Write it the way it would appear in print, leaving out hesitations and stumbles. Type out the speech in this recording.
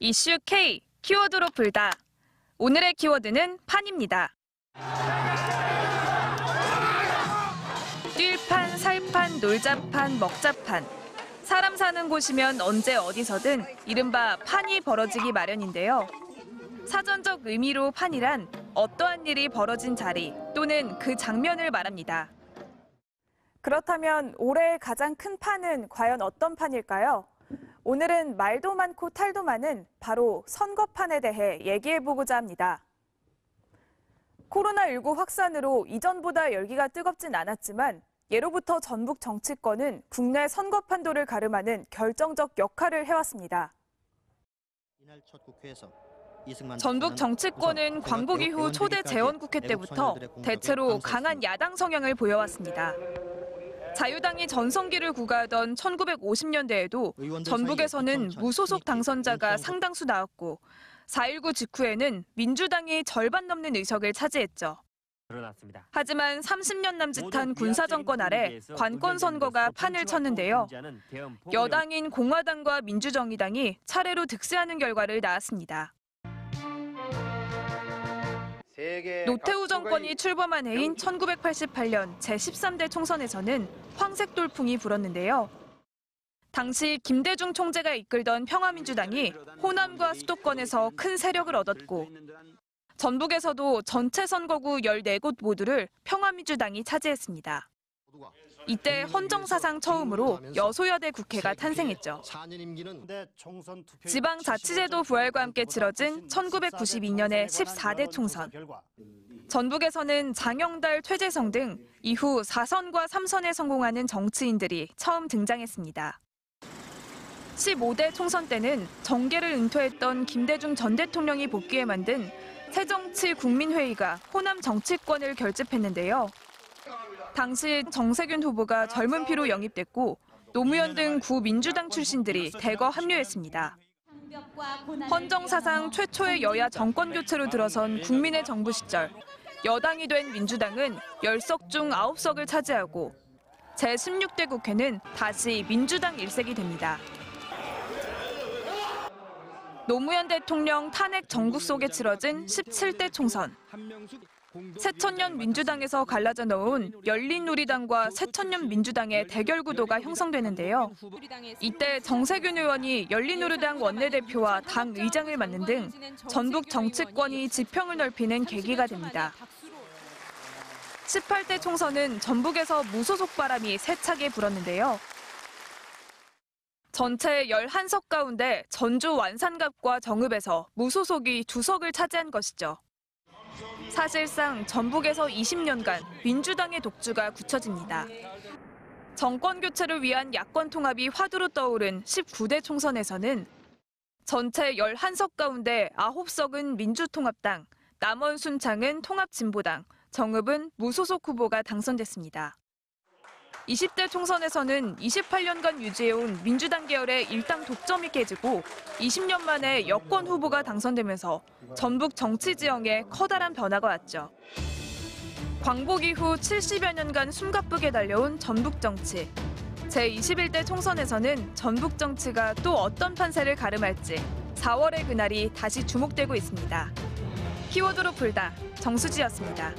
이슈 K, 키워드로 풀다. 오늘의 키워드는 판입니다. 뛸판, 살판, 놀자판, 먹자판. 사람 사는 곳이면 언제 어디서든 이른바 판이 벌어지기 마련인데요. 사전적 의미로 판이란 어떠한 일이 벌어진 자리 또는 그 장면을 말합니다. 그렇다면 올해의 가장 큰 판은 과연 어떤 판일까요? 오늘은 말도 많고 탈도 많은 바로 선거판에 대해 얘기해보고자 합니다. 코로나19 확산으로 이전보다 열기가 뜨겁진 않았지만 예로부터 전북 정치권은 국내 선거 판도를 가름하는 결정적 역할을 해왔습니다. 전북 정치권은 광복 이후 초대 재원국회 때부터 대체로 강한 야당 성향을 보여왔습니다. 자유당이 전성기를 구가하던 1950년대에도 전북에서는 무소속 당선자가 상당수 나왔고 4.19 직후에는 민주당이 절반 넘는 의석을 차지했죠. 하지만 30년 남짓한 군사정권 아래 관권 선거가 판을 쳤는데요. 여당인 공화당과 민주정의당이 차례로 득세하는 결과를 낳았습니다. 노태우 정권이 출범한 해인 1988년 제13대 총선에서는 황색 돌풍이 불었는데요. 당시 김대중 총재가 이끌던 평화민주당이 호남과 수도권에서 큰 세력을 얻었고 전북에서도 전체 선거구 14곳 모두를 평화민주당이 차지했습니다. 이때 헌정사상 처음으로 여소야대 국회가 탄생했죠. 지방자치제도 부활과 함께 치러진 1992년의 14대 총선. 전북에서는 장영달, 최재성 등 이후 4선과 3선에 성공하는 정치인들이 처음 등장했습니다. 15대 총선 때는 정계를 은퇴했던 김대중 전 대통령이 복귀해 만든 새정치국민회의가 호남 정치권을 결집했는데요. 당시 정세균 후보가 젊은 피로 영입됐고 노무현 등 구민주당 출신들이 대거 합류했습니다. 헌정사상 최초의 여야 정권 교체로 들어선 국민의 정부 시절 여당이 된 민주당은 10석 중 9석을 차지하고 제16대 국회는 다시 민주당 일색이 됩니다. 노무현 대통령 탄핵 정국 속에 치러진 17대 총선. 새천년 민주당에서 갈라져 넣은 열린우리당과 새천년 민주당의 대결 구도가 형성되는데요. 이때 정세균 의원이 열린우리당 원내대표와 당 의장을 맡는 등 전북 정치권이 지평을 넓히는 계기가 됩니다. 18대 총선은 전북에서 무소속 바람이 세차게 불었는데요. 전체 11석 가운데 전주 완산갑과 정읍에서 무소속이 2석을 차지한 것이죠. 사실상 전북에서 20년간 민주당의 독주가 굳혀집니다. 정권 교체를 위한 야권 통합이 화두로 떠오른 19대 총선에서는 전체 11석 가운데 9석은 민주통합당, 남원 순창은 통합진보당, 정읍은 무소속 후보가 당선됐습니다. 20대 총선에서는 28년간 유지해온 민주당 계열의 일당 독점이 깨지고 20년 만에 여권 후보가 당선되면서 전북 정치 지형에 커다란 변화가 왔죠. 광복 이후 70여 년간 숨가쁘게 달려온 전북 정치. 제21대 총선에서는 전북 정치가 또 어떤 판세를 가름할지 4월의 그날이 다시 주목되고 있습니다. 키워드로 풀다 정수지였습니다.